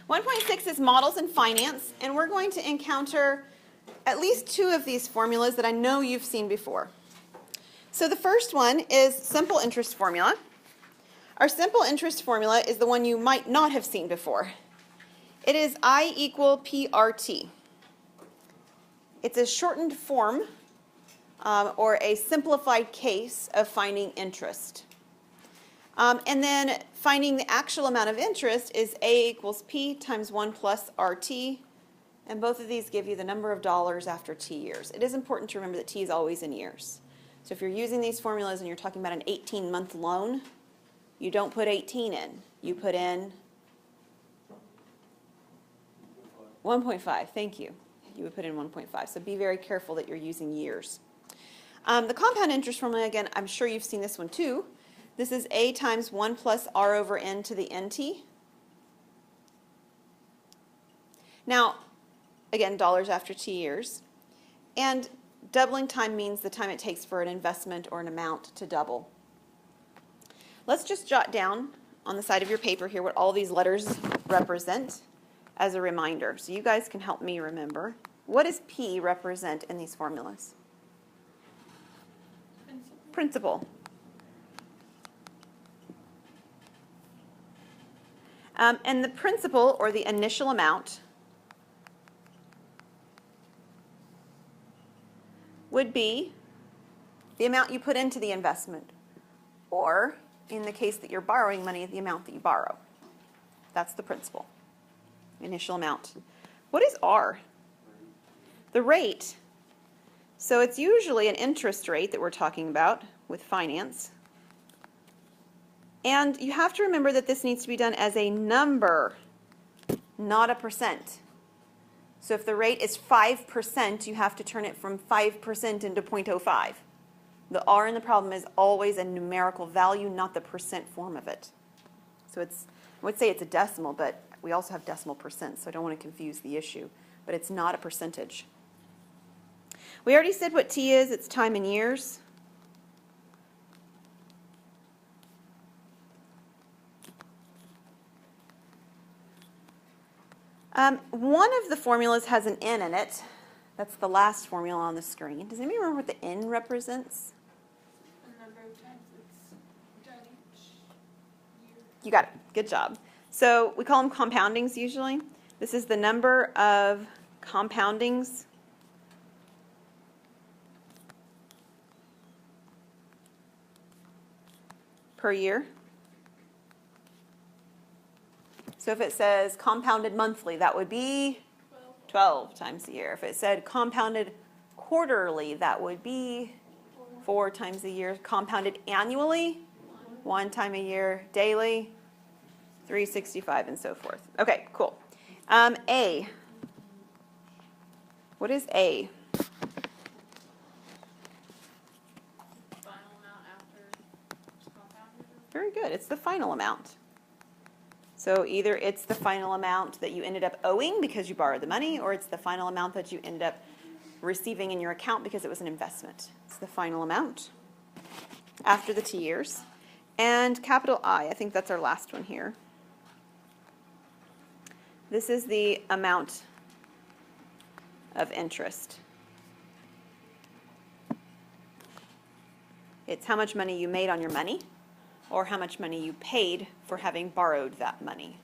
1.6 is models in finance, and we're going to encounter at least two of these formulas that I know you've seen before. So the first one is simple interest formula. Our simple interest formula is the one you might not have seen before. It is I equal PRT. It's a shortened form or a simplified case of finding interest. And then finding the actual amount of interest is A equals P times 1 plus RT. And both of these give you the number of dollars after T years. It is important to remember that T is always in years. So if you're using these formulas and you're talking about an 18-month loan, you don't put 18 in. You put in 1.5. Thank you. You would put in 1.5. So be very careful that you're using years. The compound interest formula, again, I'm sure you've seen this one too. This is A times 1 plus R over N to the NT. Now, again, dollars after T years. And doubling time means the time it takes for an investment or an amount to double. Let's just jot down on the side of your paper here what all these letters represent as a reminder. So you guys can help me remember. What does P represent in these formulas? Principal. And the principal, or the initial amount, would be the amount you put into the investment, or in the case that you're borrowing money, the amount that you borrow. That's the principal, initial amount. What is R? The rate. So it's usually an interest rate that we're talking about with finance. And you have to remember that this needs to be done as a number, not a percent. So if the rate is 5%, you have to turn it from 5% into 0.05. The R in the problem is always a numerical value, not the percent form of it. So I would say it's a decimal, but we also have decimal percent, so I don't want to confuse the issue. But it's not a percentage. We already said what T is. It's time in years. One of the formulas has an N in it. That's the last formula on the screen. Does anybody remember what the N represents? The number of times it's done each year. You got it. Good job. So we call them compoundings usually. This is the number of compoundings per year. So if it says compounded monthly, that would be 12 times a year. If it said compounded quarterly, that would be 4 times a year. Compounded annually, 1 time a year. Daily, 365, and so forth. Okay, cool. A. What is A? Final amount after compounded. Very good. It's the final amount. So either it's the final amount that you ended up owing because you borrowed the money, or it's the final amount that you ended up receiving in your account because it was an investment. It's the final amount after the T years. And capital I think that's our last one here. This is the amount of interest. It's how much money you made on your money, or how much money you paid for having borrowed that money.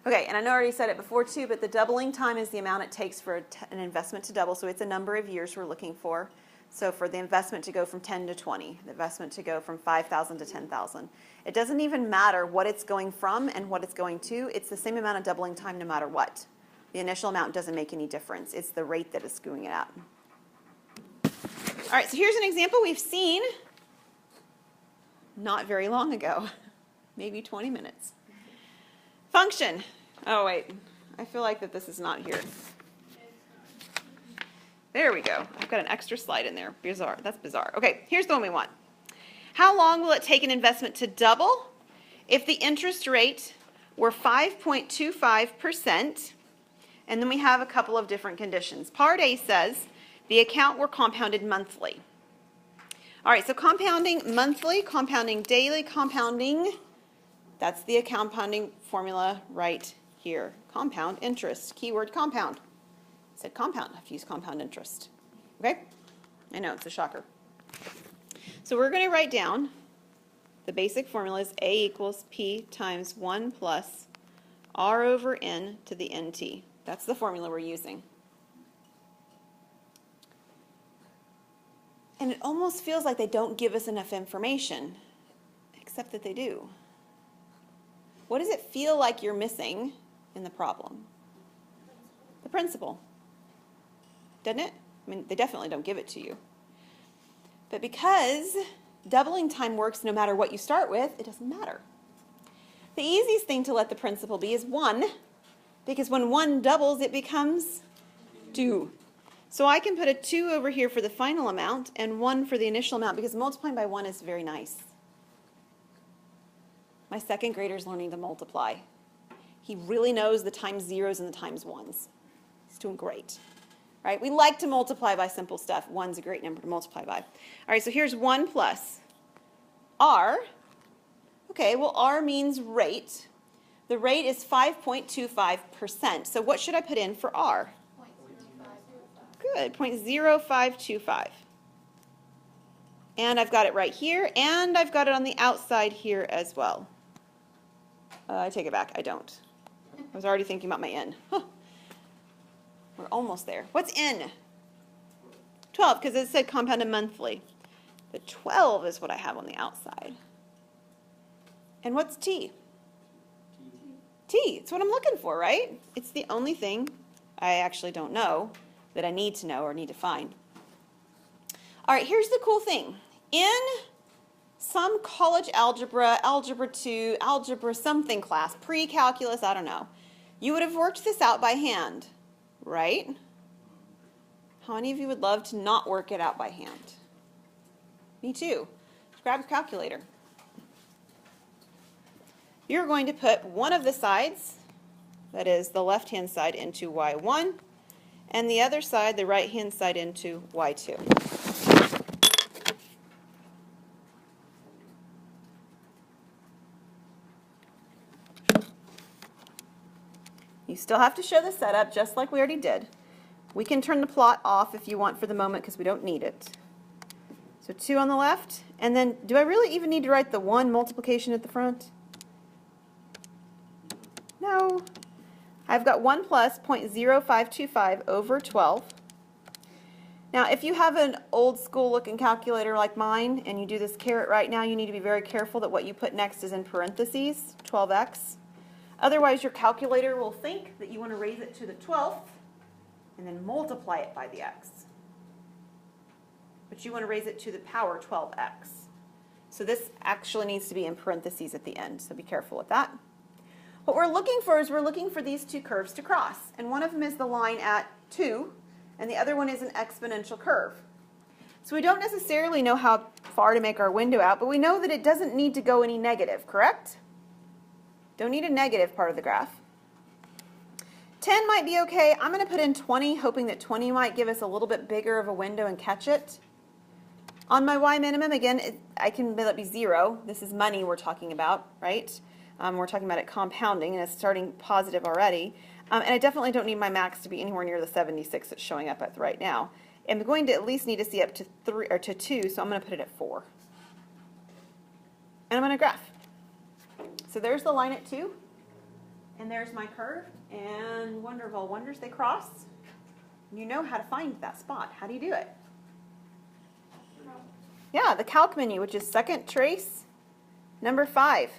Okay, and I know I already said it before too, but the doubling time is the amount it takes for an investment to double, so it's a number of years we're looking for. So for the investment to go from 10 to 20, the investment to go from 5,000 to 10,000. It doesn't even matter what it's going from and what it's going to. It's the same amount of doubling time no matter what. The initial amount doesn't make any difference. It's the rate that it's doing it at. All right, so here's an example we've seen not very long ago, maybe 20 minutes. Function. Oh, wait. I feel like that this is not here. There we go. I've got an extra slide in there. Bizarre. That's bizarre. Okay, here's the one we want. How long will it take an investment to double if the interest rate were 5.25%? And then we have a couple of different conditions. Part A says the account were compounded monthly. All right, so compounding monthly, compounding daily, compounding That's the compounding formula right here. Compound interest, keyword compound. I said compound, I have to use compound interest. Okay? I know, it's a shocker. So we're going to write down the basic formula is A equals P times 1 plus R over N to the NT. That's the formula we're using. And it almost feels like they don't give us enough information, except that they do. What does it feel like you're missing in the problem? The principle. Doesn't it? I mean, they definitely don't give it to you. But because doubling time works no matter what you start with, it doesn't matter. The easiest thing to let the principle be is 1, because when 1 doubles, it becomes 2. So I can put a 2 over here for the final amount and 1 for the initial amount, because multiplying by 1 is very nice. My second grader's learning to multiply. He really knows the times zeros and the times ones. He's doing great. Right? We like to multiply by simple stuff. 1's a great number to multiply by. All right, so here's 1 plus R. Okay, well, R means rate. The rate is 5.25%. So what should I put in for R? 0.0525. Good, 0.0525. And I've got it right here, and I've got it on the outside here as well. I take it back, I don't. I was already thinking about my N. Huh. We're almost there. What's N? 12, because it said compounded monthly. The 12 is what I have on the outside. And what's T? T. It's what I'm looking for, right? It's the only thing I actually don't know that I need to know or need to find. All right, here's the cool thing. In some college algebra, algebra 2, algebra something class, pre-calculus, I don't know, you would have worked this out by hand, right? How many of you would love to not work it out by hand? Me too. Just grab your calculator. You're going to put one of the sides, that is the left-hand side, into y1, and the other side, the right-hand side, into y2. You still have to show the setup, just like we already did. We can turn the plot off if you want for the moment, because we don't need it. So 2 on the left, and then do I really even need to write the 1 multiplication at the front? No. I've got 1 plus 0.0525 over 12. Now, if you have an old school looking calculator like mine, and you do this caret right now, you need to be very careful that what you put next is in parentheses, 12x. Otherwise, your calculator will think that you want to raise it to the 12th and then multiply it by the x. But you want to raise it to the power 12x. So this actually needs to be in parentheses at the end, so be careful with that. What we're looking for is we're looking for these two curves to cross. And one of them is the line at 2, and the other one is an exponential curve. So we don't necessarily know how far to make our window out, but we know that it doesn't need to go any negative, correct? Don't need a negative part of the graph. 10 might be okay. I'm going to put in 20, hoping that 20 might give us a little bit bigger of a window and catch it. On my y minimum, again, I can let it be 0. This is money we're talking about, right? We're talking about it compounding, and it's starting positive already. And I definitely don't need my max to be anywhere near the 76 it's showing up at right now. I'm going to at least need to see up to 3 or to 2, so I'm going to put it at 4. And I'm going to graph. So there's the line at 2, and there's my curve, and wonder of all wonders, they cross. You know how to find that spot. How do you do it? Yeah, the calc menu, which is second trace, number 5.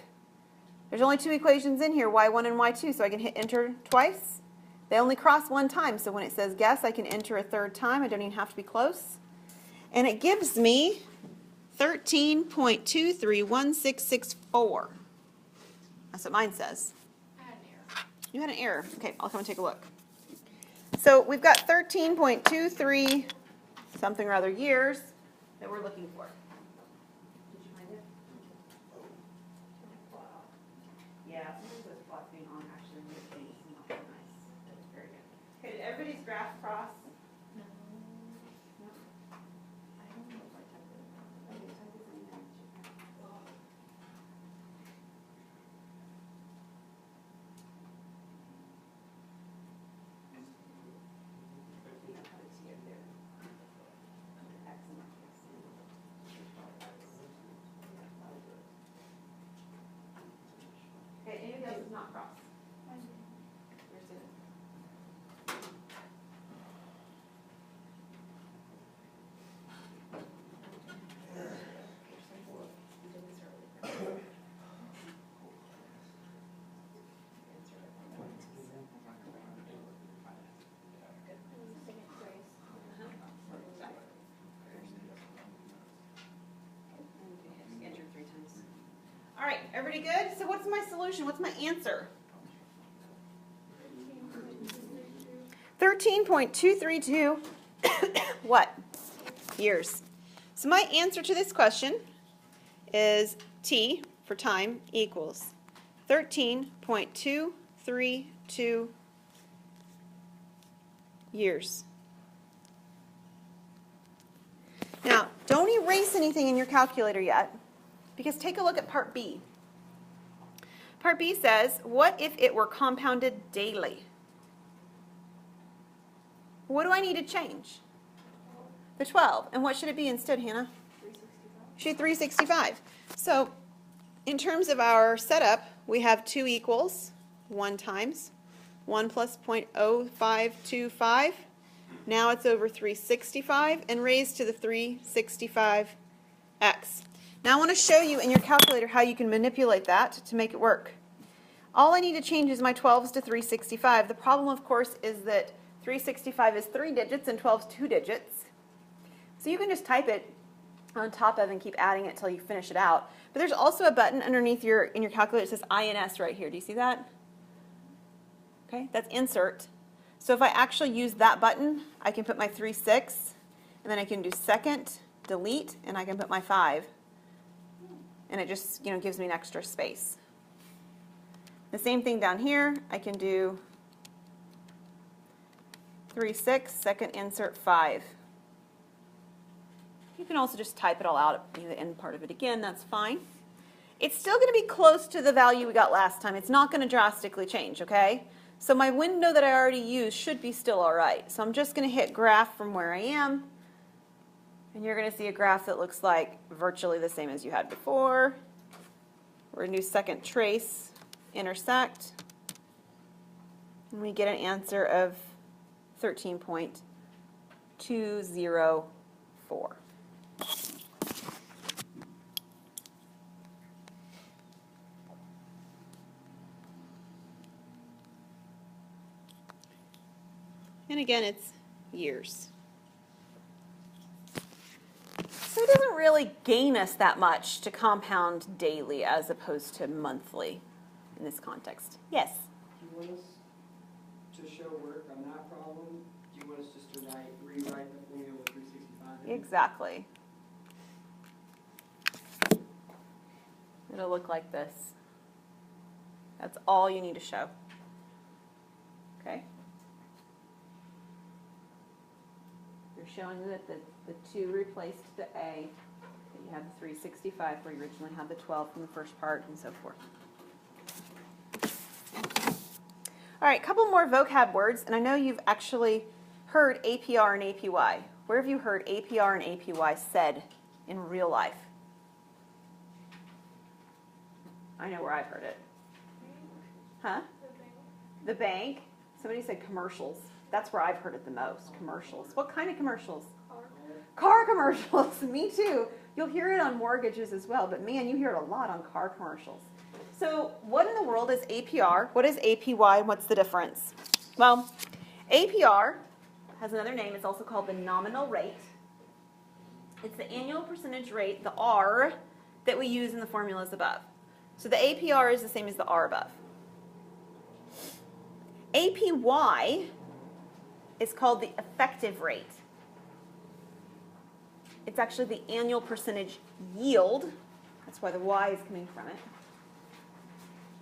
There's only 2 equations in here, y1 and y2, so I can hit enter twice. They only cross one time, so when it says guess, I can enter a third time. I don't even have to be close. And it gives me 13.231664. That's what mine says. I had an error. You had an error. Okay, I'll come and take a look. So we've got 13.23 something or other years that we're looking for. Did you find it? Yeah, sometimes those plots being on actually make things not very nice. That's very good. Okay, did everybody's graph cross? No. No. I don't know if I typed it. Okay, type it in there. Okay, anybody else is not cross? I do. Your student. Enter 3 times. All right, everybody good? So what's my solution? What's my answer? 13.232 what? Years. So my answer to this question is T for time equals 13.232 years. Now, don't erase anything in your calculator yet, because take a look at part B. Part B says, what if it were compounded daily? What do I need to change? The 12. And what should it be instead, Hannah? 365. Should be 365. So in terms of our setup, we have 2 equals 1 times 1 plus 0.0525. Now it's over 365 and raised to the 365x. Now I want to show you in your calculator how you can manipulate that to make it work. All I need to change is my 12s to 365. The problem, of course, is that 365 is 3 digits and 12 is 2 digits. So you can just type it on top of and keep adding it until you finish it out. But there's also a button underneath in your calculator that says INS right here. Do you see that? Okay, that's insert. So if I actually use that button, I can put my 3/6, and then I can do second, delete, and I can put my 5. And it just gives me an extra space. The same thing down here, I can do 3/6, second insert 5. You can also just type it all out at the end part of it again, that's fine. It's still going to be close to the value we got last time. It's not going to drastically change, okay? So my window that I already used should be still all right. So I'm just going to hit graph from where I am, and you're going to see a graph that looks like virtually the same as you had before. We're going to do second trace, intersect, and we get an answer of 13.204. And again, it's years. So it doesn't really gain us that much to compound daily as opposed to monthly in this context. Yes? Do you want us to show work on that problem? Do you want us just to rewrite the formula with 365? Exactly. It'll look like this. That's all you need to show. Okay? You're showing that the 2 replaced the A, that you have the 365 where you originally had the 12 from the first part, and so forth. All right, a couple more vocab words, and I know you've actually heard APR and APY. Where have you heard APR and APY said in real life? I know where I've heard it. Huh? The bank. Somebody said commercials. That's where I've heard it the most, commercials. What kind of commercials? Car commercials. Me too. You'll hear it on mortgages as well, but man, you hear it a lot on car commercials. So what in the world is APR? What is APY, and what's the difference? Well, APR has another name. It's also called the nominal rate. It's the annual percentage rate, the R, that we use in the formulas above. So the APR is the same as the R above. APY is called the effective rate. It's actually the annual percentage yield. That's why the Y is coming from it.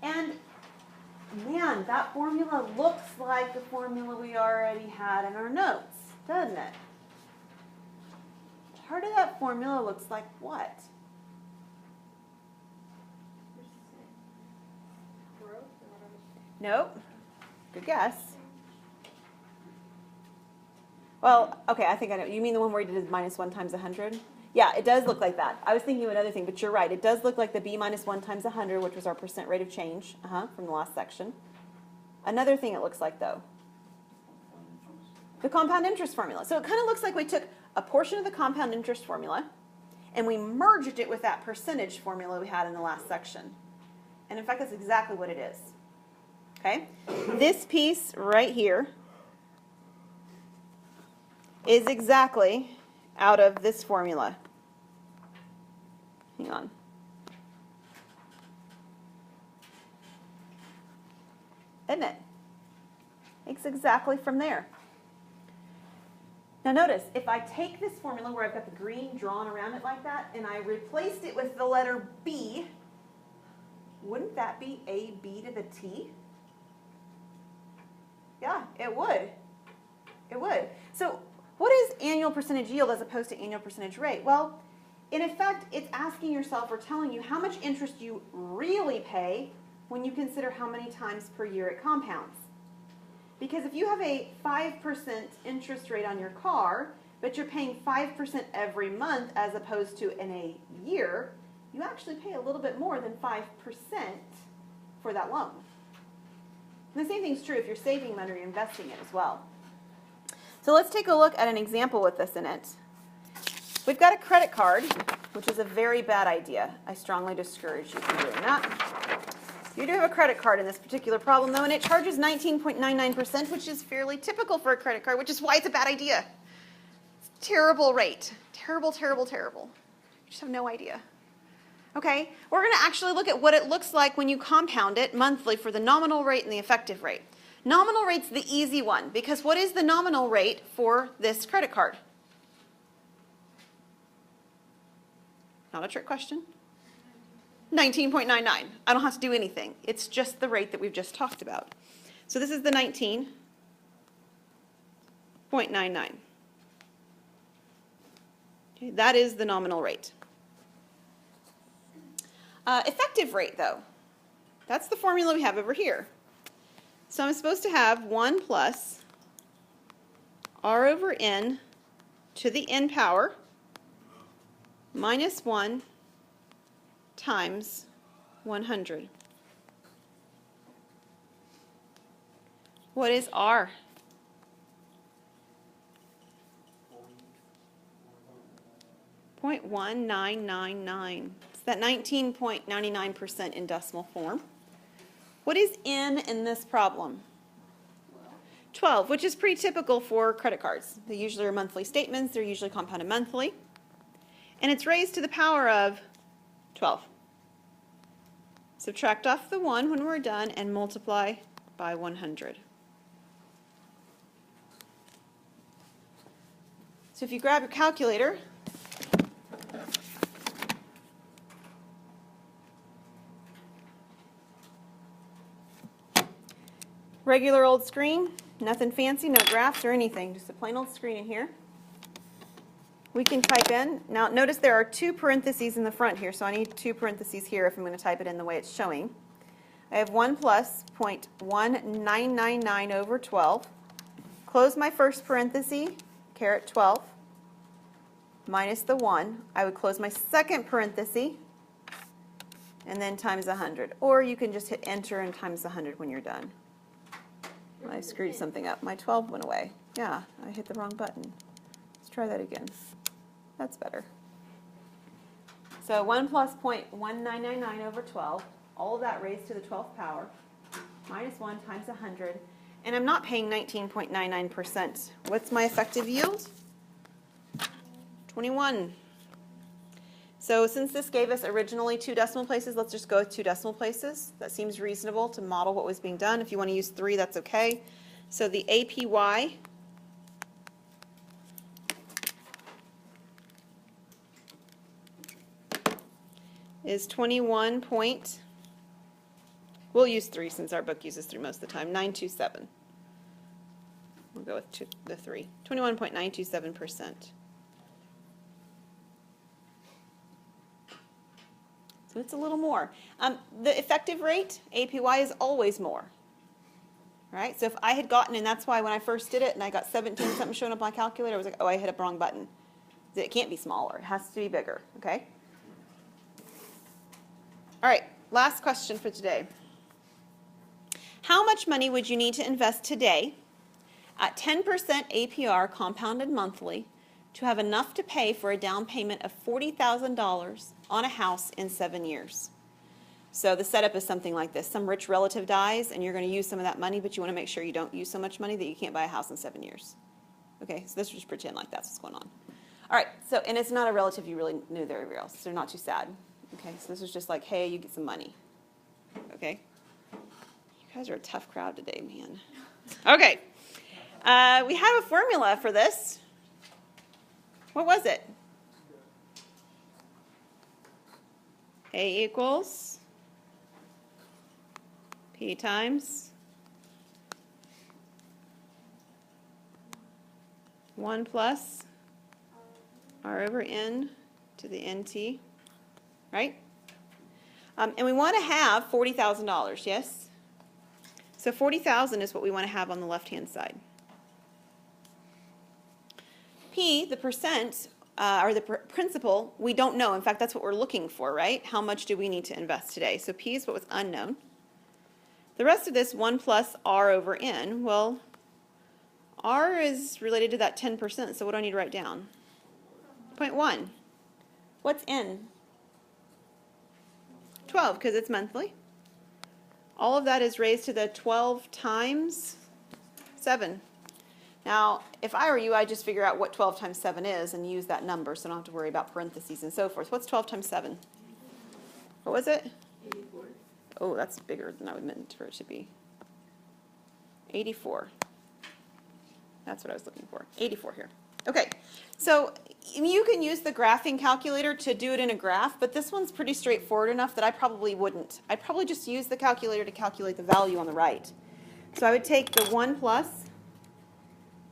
And man, that formula looks like the formula we already had in our notes, doesn't it? Part of that formula looks like what? Nope. Good guess. Well, okay, I think I know. You mean the one where you did minus 1 times 100? Yeah, it does look like that. I was thinking of another thing, but you're right. It does look like the b minus 1 times 100, which was our percent rate of change from the last section. Another thing it looks like, though, the compound interest formula. So it kind of looks like we took a portion of the compound interest formula and we merged it with that percentage formula we had in the last section. And in fact, that's exactly what it is. Okay? This piece right here is exactly out of this formula. Hang on. Isn't it? It's exactly from there. Now notice, if I take this formula where I've got the green drawn around it like that, and I replaced it with the letter B, wouldn't that be AB to the T? Yeah, it would. It would. So what is annual percentage yield as opposed to annual percentage rate? Well, in effect, it's asking yourself or telling you how much interest you really pay when you consider how many times per year it compounds. Because if you have a 5% interest rate on your car, but you're paying 5% every month as opposed to in a year, you actually pay a little bit more than 5% for that loan. And the same thing's true if you're saving money or investing it as well. So let's take a look at an example with this in it. We've got a credit card, which is a very bad idea. I strongly discourage you from doing that. You do have a credit card in this particular problem, though, and it charges 19.99%, which is fairly typical for a credit card, which is why it's a bad idea. It's a terrible rate. Terrible, terrible, terrible. You just have no idea. Okay, we're going to actually look at what it looks like when you compound it monthly for the nominal rate and the effective rate. Nominal rate's the easy one, because what is the nominal rate for this credit card? Not a trick question. 19.99. I don't have to do anything. It's just the rate that we've just talked about. So this is the 19.99. Okay, that is the nominal rate. Effective rate, though, that's the formula we have over here. So I'm supposed to have 1 plus r over n to the n power minus 1 times 100. What is r? .1999. It's that 19.99% in decimal form. What is n in this problem? 12, which is pretty typical for credit cards. They usually are monthly statements. They're usually compounded monthly. And it's raised to the power of 12. Subtract off the 1 when we're done and multiply by 100. So if you grab your calculator, regular old screen, nothing fancy, no graphs or anything, just a plain old screen in here. We can type in. Now notice there are 2 parentheses in the front here, so I need 2 parentheses here if I'm going to type it in the way it's showing. I have 1 plus 0.1999 over 12. Close my first parenthesis, caret 12, minus the 1. I would close my second parenthesis, and then times 100. Or you can just hit enter and times 100 when you're done. I screwed something up. My 12 went away. Yeah, I hit the wrong button. Let's try that again. That's better. So 1 plus 0.1999 over 12, all of that raised to the 12th power, minus 1 times 100, and I'm not paying 19.99%. What's my effective yield? 21. So since this gave us originally 2 decimal places, let's just go with 2 decimal places. That seems reasonable to model what was being done. If you want to use 3, that's okay. So the APY is 21 point, we'll use 3 since our book uses 3 most of the time, 927. We'll go with the 3, 21.927%. So it's a little more. The effective rate, APY, is always more. Right? So if I had gotten, and that's why when I first did it and I got 17 something showing up on my calculator, I was like, oh, I hit a wrong button. It can't be smaller. It has to be bigger, okay? All right, last question for today. How much money would you need to invest today at 10% APR compounded monthly to have enough to pay for a down payment of $40,000 on a house in 7 years? So the setup is something like this. Some rich relative dies, and you're going to use some of that money, but you want to make sure you don't use so much money that you can't buy a house in 7 years. Okay, so let's just pretend like that's what's going on. All right, so, and it's not a relative you really knew very well, so they're not too sad. Okay, so this is just like, hey, you get some money. Okay? You guys are a tough crowd today, man. Okay, we have a formula for this. What was it? A equals P times 1 plus R over N to the NT, right? And we want to have $40,000, yes? So 40,000 is what we want to have on the left-hand side. P, the percent, or the principal, we don't know. In fact, that's what we're looking for, right? How much do we need to invest today? So P is what was unknown. The rest of this, 1 plus R over N, well, R is related to that 10%, so what do I need to write down? 0.1. What's N? 12, because it's monthly. All of that is raised to the 12 times 7. Now, if I were you, I'd just figure out what 12 times 7 is and use that number so I don't have to worry about parentheses and so forth. What's 12 times 7? What was it? 84. Oh, that's bigger than I would meant for it to be. 84. That's what I was looking for. 84 here. Okay, so you can use the graphing calculator to do it in a graph, but this one's pretty straightforward enough that I probably wouldn't. I'd probably just use the calculator to calculate the value on the right. So I would take the 1 plus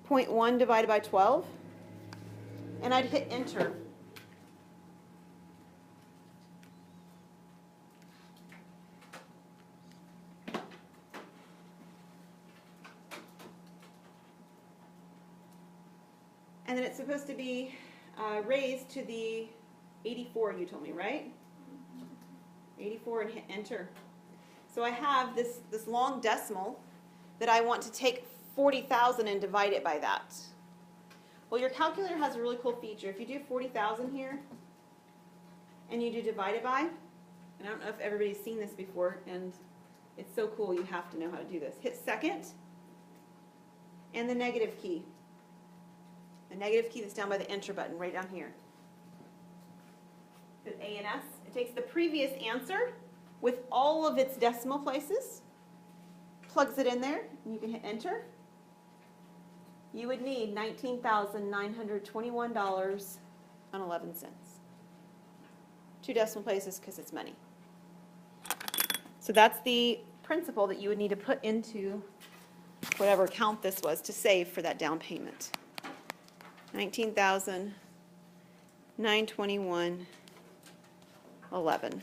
0.1 divided by 12, and I'd hit enter. And then it's supposed to be raised to the 84, you told me, right? 84 and hit enter. So I have this long decimal that I want to take 40,000 and divide it by that. Well, your calculator has a really cool feature. If you do 40,000 here and you do divide it by, and I don't know if everybody's seen this before, and it's so cool you have to know how to do this. Hit second and the negative key. The negative key that's down by the enter button right down here. Hit A and S. It takes the previous answer with all of its decimal places, plugs it in there, and you can hit enter. You would need $19,921.11. 2 decimal places because it's money. So that's the principal that you would need to put into whatever account this was to save for that down payment. $19,921.11.